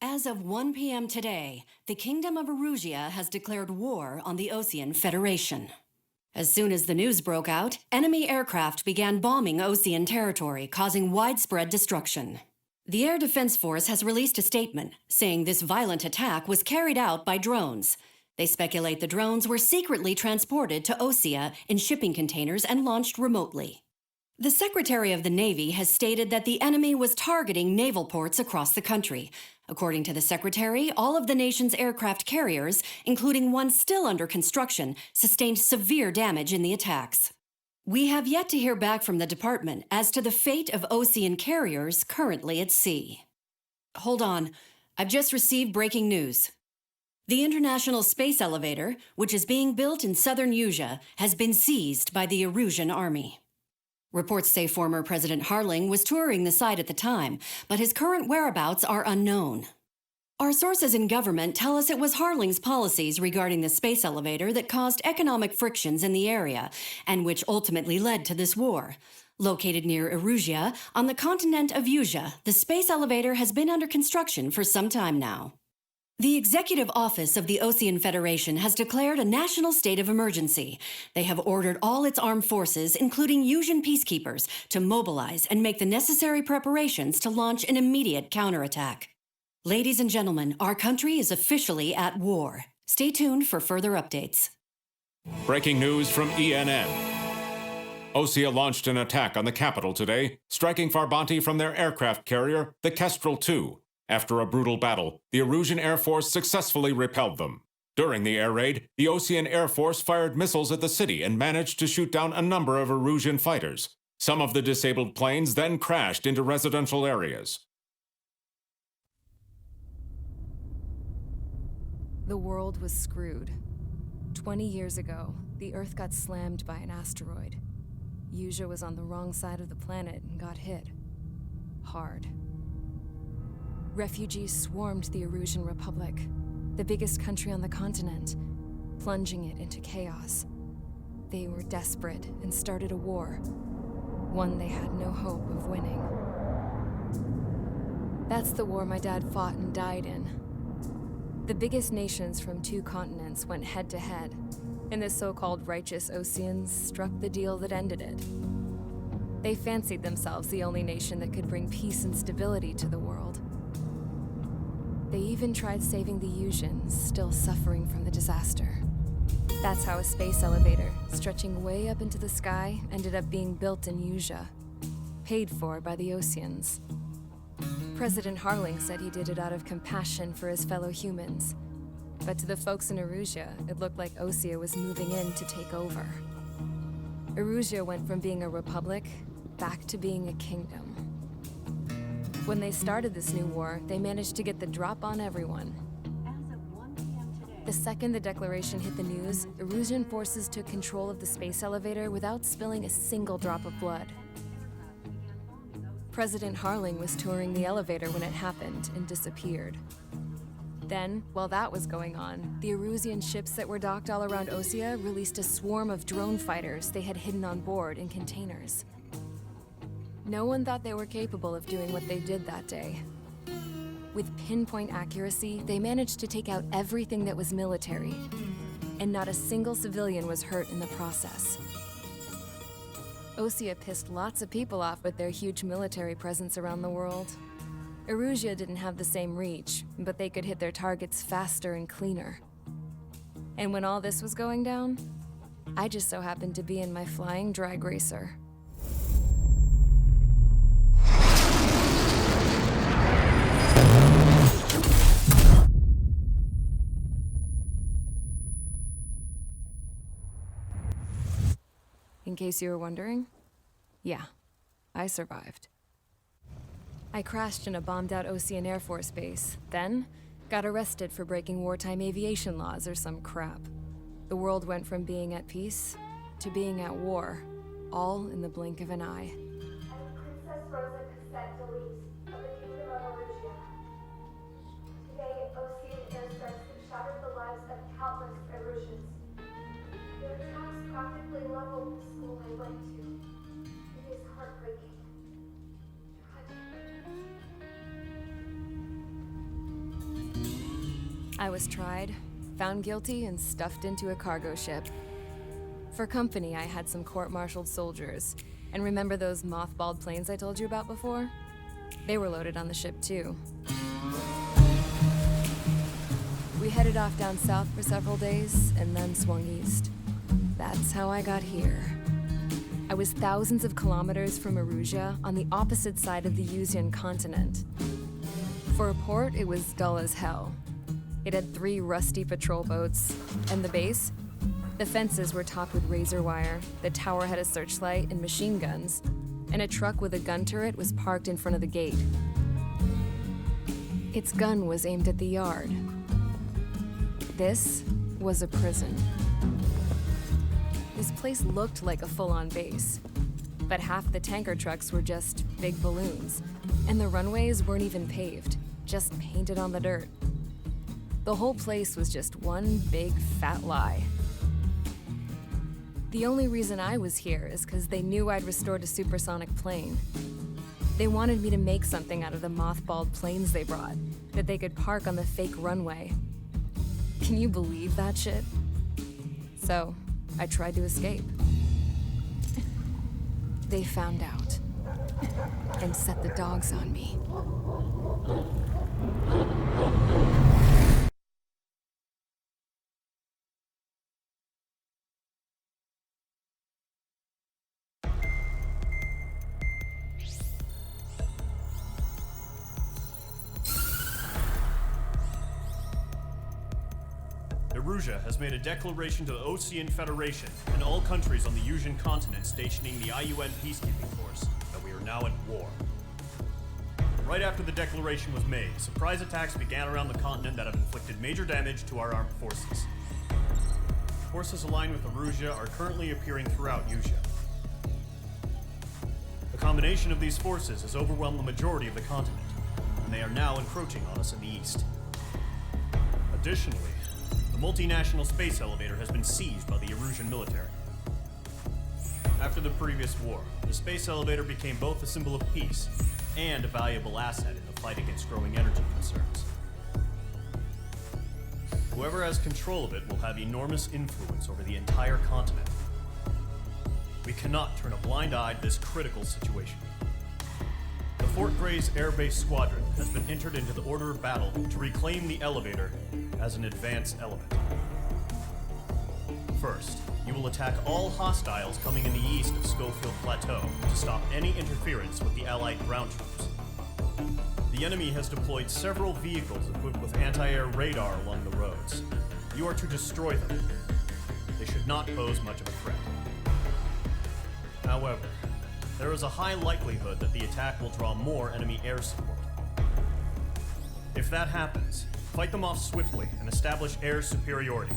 As of 1 p.m. today, the Kingdom of Erusia has declared war on the Osean Federation. As soon as the news broke out, enemy aircraft began bombing Osean territory, causing widespread destruction. The Air Defense Force has released a statement saying this violent attack was carried out by drones. They speculate the drones were secretly transported to Osea in shipping containers and launched remotely. The Secretary of the Navy has stated that the enemy was targeting naval ports across the country. According to the Secretary, all of the nation's aircraft carriers, including one still under construction, sustained severe damage in the attacks. We have yet to hear back from the department as to the fate of Osean carriers currently at sea. Hold on, I've just received breaking news. The International Space Elevator, which is being built in southern Erusia, has been seized by the Erusian army. Reports say former President Harling was touring the site at the time, but his current whereabouts are unknown. Our sources in government tell us it was Harling's policies regarding the space elevator that caused economic frictions in the area, and which ultimately led to this war. Located near Erusia, on the continent of Erusia, the space elevator has been under construction for some time now. The Executive Office of the Osean Federation has declared a national state of emergency. They have ordered all its armed forces, including Erusian peacekeepers, to mobilize and make the necessary preparations to launch an immediate counterattack. Ladies and gentlemen, our country is officially at war. Stay tuned for further updates. Breaking news from ENN. Osea launched an attack on the capital today, striking Farbanti from their aircraft carrier, the Kestrel II. After a brutal battle, the Erusian Air Force successfully repelled them. During the air raid, the Osean Air Force fired missiles at the city and managed to shoot down a number of Erusian fighters. Some of the disabled planes then crashed into residential areas. The world was screwed. 20 years ago, the Earth got slammed by an asteroid. Erusia was on the wrong side of the planet and got hit. Hard. Refugees swarmed the Erusian Republic, the biggest country on the continent, plunging it into chaos. They were desperate and started a war, one they had no hope of winning. That's the war my dad fought and died in. The biggest nations from 2 continents went head-to-head, and the so-called righteous Oseans struck the deal that ended it. They fancied themselves the only nation that could bring peace and stability to the world. They even tried saving the Erusians, still suffering from the disaster. That's how a space elevator, stretching way up into the sky, ended up being built in Erusia, paid for by the Oseans. President Harling said he did it out of compassion for his fellow humans. But to the folks in Erusia, it looked like Osea was moving in to take over. Erusia went from being a republic back to being a kingdom. When they started this new war, they managed to get the drop on everyone. The second the declaration hit the news, Erusian forces took control of the space elevator without spilling a single drop of blood. President Harling was touring the elevator when it happened and disappeared. Then, while that was going on, the Erusian ships that were docked all around Osea released a swarm of drone fighters they had hidden on board in containers. No one thought they were capable of doing what they did that day. With pinpoint accuracy, they managed to take out everything that was military, and not a single civilian was hurt in the process. Osea pissed lots of people off with their huge military presence around the world. Erusia didn't have the same reach, but they could hit their targets faster and cleaner. And when all this was going down, I just so happened to be in my flying drag racer. In case you were wondering, yeah, I survived. I crashed in a bombed-out Osean Air Force base, then got arrested for breaking wartime aviation laws or some crap. The world went from being at peace to being at war, all in the blink of an eye. Princess Rosa Cassette Delete of the Kingdom of Erusia. Today, Osean airstrikes have shattered the lives of countless Erusians. Their attacks practically leveled the school I went to. It is heartbreaking. Tragic. I was tried, found guilty, and stuffed into a cargo ship. For company, I had some court-martialed soldiers. And remember those mothballed planes I told you about before? They were loaded on the ship, too. We headed off down south for several days, and then swung east. That's how I got here. I was thousands of kilometers from Erusia, on the opposite side of the Yuzian continent. For a port, it was dull as hell. It had 3 rusty patrol boats, and the base? The fences were topped with razor wire, the tower had a searchlight and machine guns, and a truck with a gun turret was parked in front of the gate. Its gun was aimed at the yard. This was a prison. This place looked like a full-on base, but half the tanker trucks were just big balloons, and the runways weren't even paved, just painted on the dirt. The whole place was just one big fat lie. The only reason I was here is because they knew I'd restored a supersonic plane. They wanted me to make something out of the mothballed planes they brought, that they could park on the fake runway. Can you believe that shit? So, I tried to escape. They found out, and set the dogs on me. Erusia has made a declaration to the Ocean Federation and all countries on the Yuzian continent stationing the IUN peacekeeping force that we are now at war. Right after the declaration was made, surprise attacks began around the continent that have inflicted major damage to our armed forces. Forces aligned with Erusia are currently appearing throughout Yusia. The combination of these forces has overwhelmed the majority of the continent, and they are now encroaching on us in the east. Additionally, the multinational space elevator has been seized by the Erusian military. After the previous war, the space elevator became both a symbol of peace and a valuable asset in the fight against growing energy concerns. Whoever has control of it will have enormous influence over the entire continent. We cannot turn a blind eye to this critical situation. The Fort Gray's Air Base Squadron has been entered into the order of battle to reclaim the elevator as an advance element. First, you will attack all hostiles coming in the east of Schofield Plateau to stop any interference with the Allied ground troops. The enemy has deployed several vehicles equipped with anti-air radar along the roads. You are to destroy them. They should not pose much of a threat. However, there is a high likelihood that the attack will draw more enemy air support. If that happens, fight them off swiftly and establish air superiority.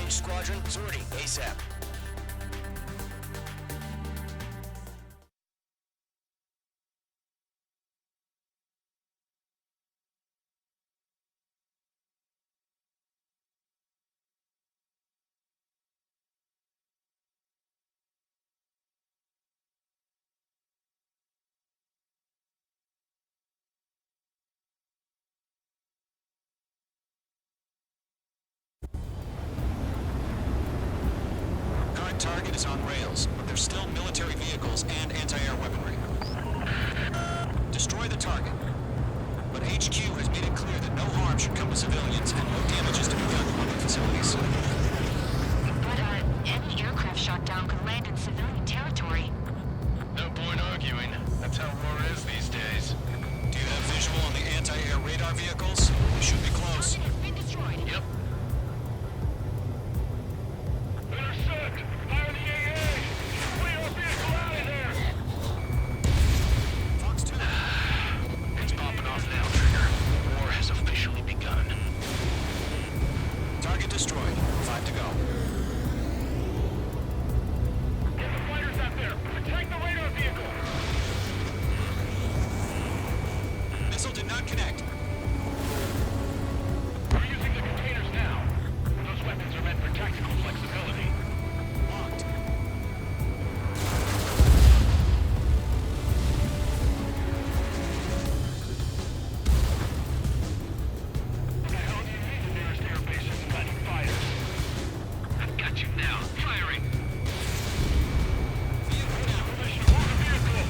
Squadron, sortie, ASAP. Target is on rails, but there's still military vehicles and anti-air weaponry. Destroy the target. But HQ has made it clear that no harm should come to civilians and no damage is to be done on the facilities. But, any aircraft shot down could land in civilian territory. No point arguing. That's how war is these days. Do you have visual on the anti-air radar vehicles? They should be close. Target has been destroyed. Yep. Intercept! Fire the AA! Clear our vehicle out of there! Fox 2. It's popping off now, Trigger. Vessel did not connect. We're using the containers now. Those weapons are meant for tactical flexibility. Locked. What the hell do you mean the nearest airbase isn't letting fighters? I've got you now. Firing! Position, hold the vehicle!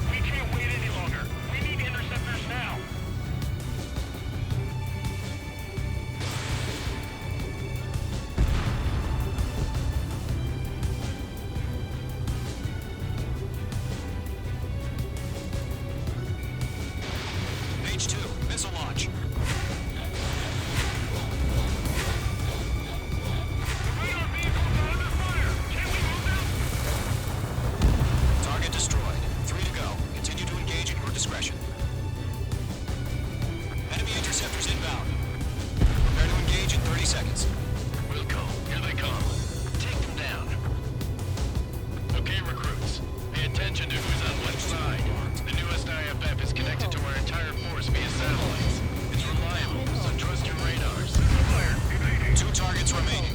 We can't wait any longer. We need interceptors now. Page 2, missile launch. The radar vehicles are under fire. Can we move them? Target destroyed. 3 to go. Continue to engage at your discretion. Enemy interceptors inbound. Prepare to engage in 30 seconds. We'll go. Here they come. Take them down. Okay, recruits. Pay attention to who's on what side. The newest IFF is connected to our entire force via satellites. It's reliable, so trust your radars. 2 targets remaining.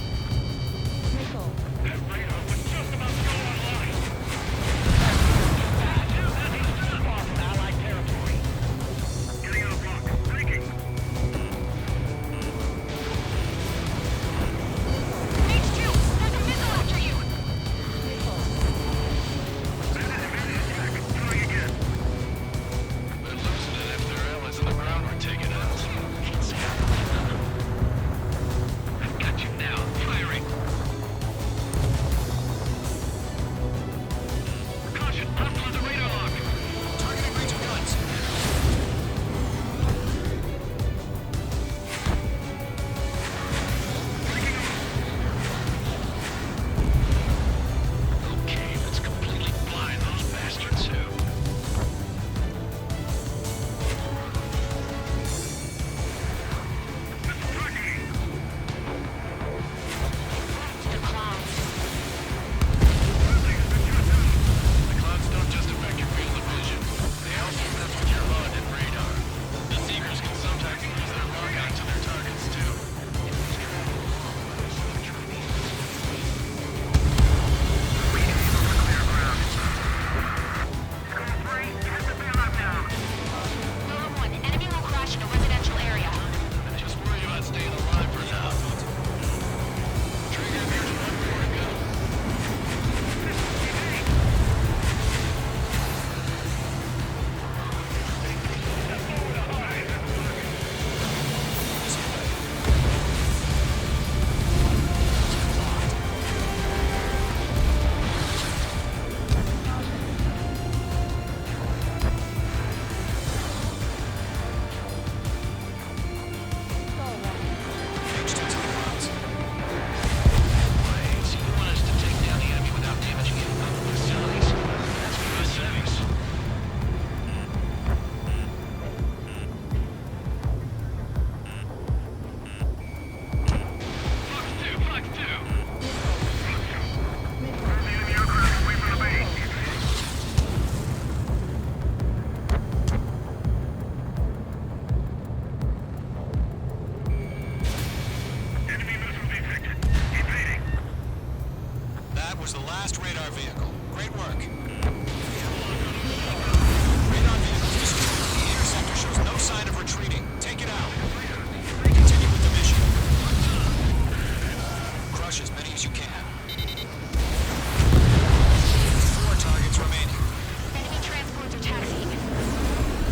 That radar was just about to go online. Off Allied territory. Getting out of block. Breaking. Page 2, there's a missile after you! Trying again. They're losing it if their allies on the ground were taken out. I've got you now. Firing. Caution, up on the radar lock. Targeting range of guns. Okay, let's completely blind those bastards. The clouds. The clouds don't just affect your field of vision. They also mess with your HUD and radar. The Seekers can sometimes lose their lock onto their targets, too. Number 1, enemy will crash in a residential area. Just worry about staying alive for now. Trigger, there's one more to go. Page 2 to the clouds. Wait, so you want us to take down the enemy without damaging any of the facilities? That's good service. Fox 2! Enemy aircraft away from the base. Enemy missile detected. Evading. That was the last radar vehicle. Great work. Radar vehicles destroyed. The interceptor shows no sign of retreating. Take it out. Continue with the mission. Crush as many as you can. 4 targets remaining. Enemy transports are taxiing.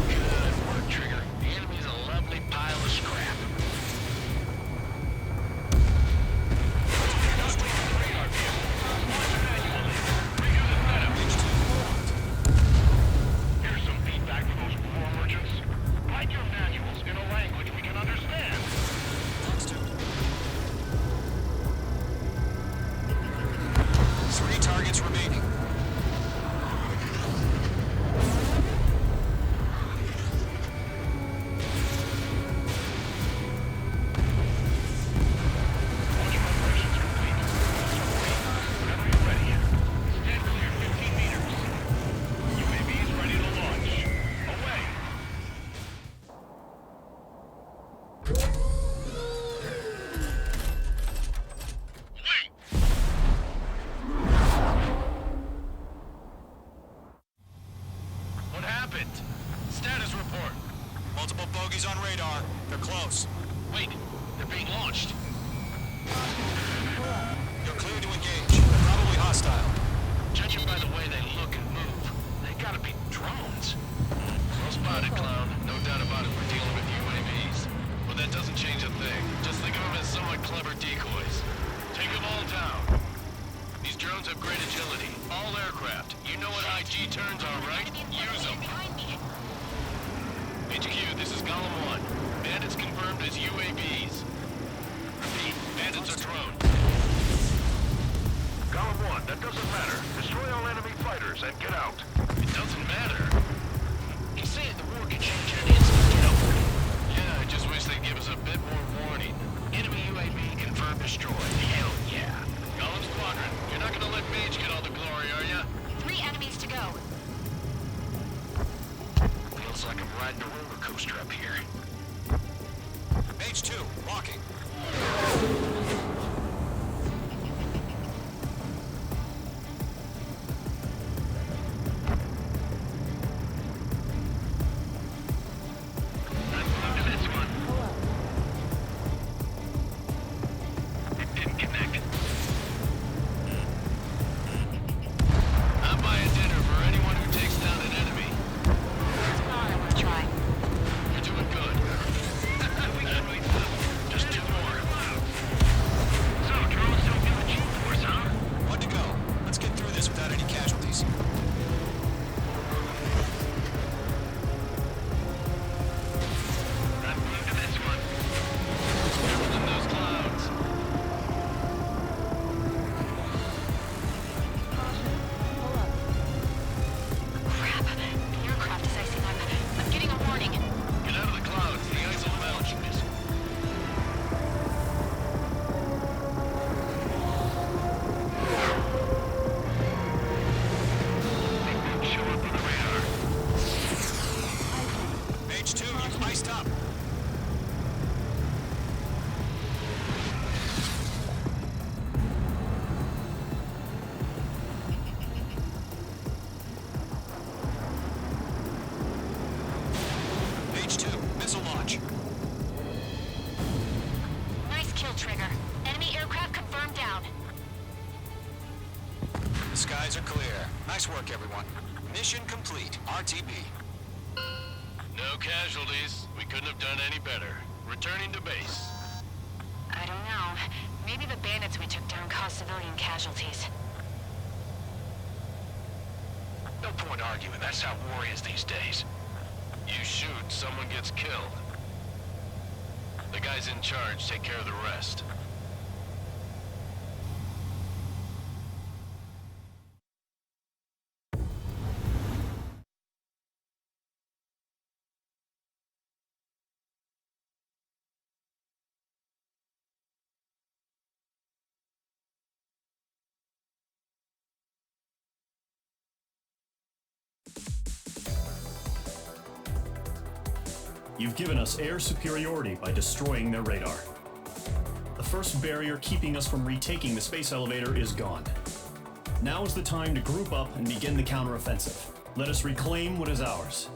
Good work, Trigger. The enemy's a lovely pile of scrap. Radar vehicle. Launch manually. Reuse the setup. Page 2. Bogies on radar. They're close. Wait, they're being launched. You're clear to engage. They're probably hostile. Judging by the way they look and move, they gotta be drones. Well spotted, clown. No doubt about it, we're dealing with UAVs. But that doesn't change a thing. Just think of them as somewhat clever decoys. Take them all down. These drones have great agility. All aircraft. You know what IG turns are, right? Use them. HQ, this is Column 1. Bandits confirmed as UAVs. Repeat, bandits are drones. Column 1, that doesn't matter. Destroy all enemy fighters and get out. It doesn't matter. He's saying the war can change in an instant, you know. Yeah, I just wish they'd give us a bit more warning. Enemy UAV confirmed destroyed. Hell yeah. Column Squadron, you're not gonna let Mage get all the glory, are ya? 3 enemies to go. Feels like I'm riding a roller coaster up here. H2, walking. Let's move to this one. It didn't connect. I'm buying dinner for anyone who takes down an enemy. Tomorrow we'll try. You're doing good. Just 2 more. So, drones don't do a cheap for us, huh? One to go. Let's get through this without any casualties. Let's move to this one. Careful in those clouds. Crap. The aircraft is icing up. I'm getting a warning. Get out of the clouds. The ice will melt. Show up on the radar. H2, you've iced up. H2, missile launch. Nice kill, Trigger. Enemy aircraft confirmed down. The skies are clear. Nice work, everyone. Mission complete. RTB. No casualties. We couldn't have done any better. Returning to base. I don't know. Maybe the bandits we took down caused civilian casualties. No point arguing. That's how war is these days. You shoot, someone gets killed. The guys in charge take care of the rest. You've given us air superiority by destroying their radar. The first barrier keeping us from retaking the space elevator is gone. Now is the time to group up and begin the counteroffensive. Let us reclaim what is ours.